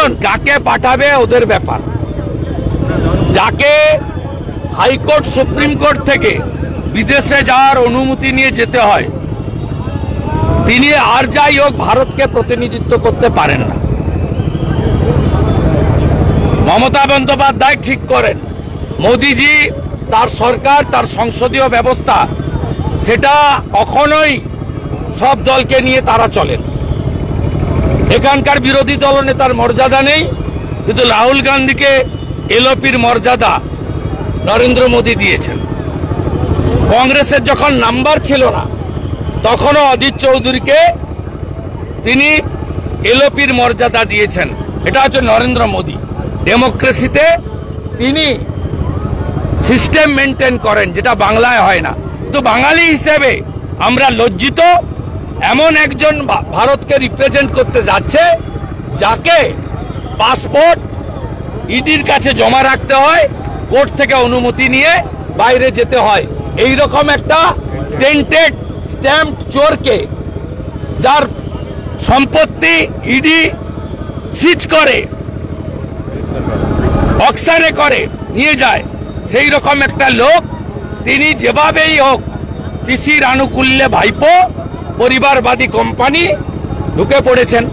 শুনুন, কাকে পাঠাবে ওদের ব্যাপার। যাকে হাইকোর্ট সুপ্রিম কোর্ট থেকে বিদেশে যাওয়ার অনুমতি নিয়ে যেতে হয়, তিনি আর যাই হোক ভারতকে প্রতিনিধিত্ব করতে পারেন না। মমতা বন্দ্যোপাধ্যায় ঠিক করেন, মোদিজি তার সরকার, তার সংসদীয় ব্যবস্থা, সেটা কখনোই সব দলকে নিয়ে তারা চলেন। এখানকার বিরোধী দলনেতার মর্যাদা নেই, কিন্তু রাহুল গান্ধীকে এলওপির মর্যাদা নরেন্দ্র মোদী দিয়েছেন। কংগ্রেসের যখন নাম্বার ছিল না, তখনও অধীর চৌধুরীকে তিনি এলওপির মর্যাদা দিয়েছেন। এটা হচ্ছে নরেন্দ্র মোদী। ডেমোক্রেসিতে তিনি সিস্টেম মেনটেন করেন, যেটা বাংলায় হয় না। তো বাঙালি হিসেবে আমরা লজ্জিত, এমন একজন ভারতকে রিপ্রেজেন্ট করতে যাচ্ছে, যাকে পাসপোর্ট ইডির কাছে জমা রাখতে হয়, কোর্ট থেকে অনুমতি নিয়ে বাইরে যেতে হয়। এই রকম একটা টেন্টেড স্ট্যাম্প চোরকে, যার সম্পত্তি ইডি সিজ করে, অকশনে করে নিয়ে যায়, সেই রকম একটা লোক, তিনি যেভাবেই হোক পিসির আনুকূল্যে ভাইপো পরিবারবাদী কোম্পানি ঢুকে পড়েছেন।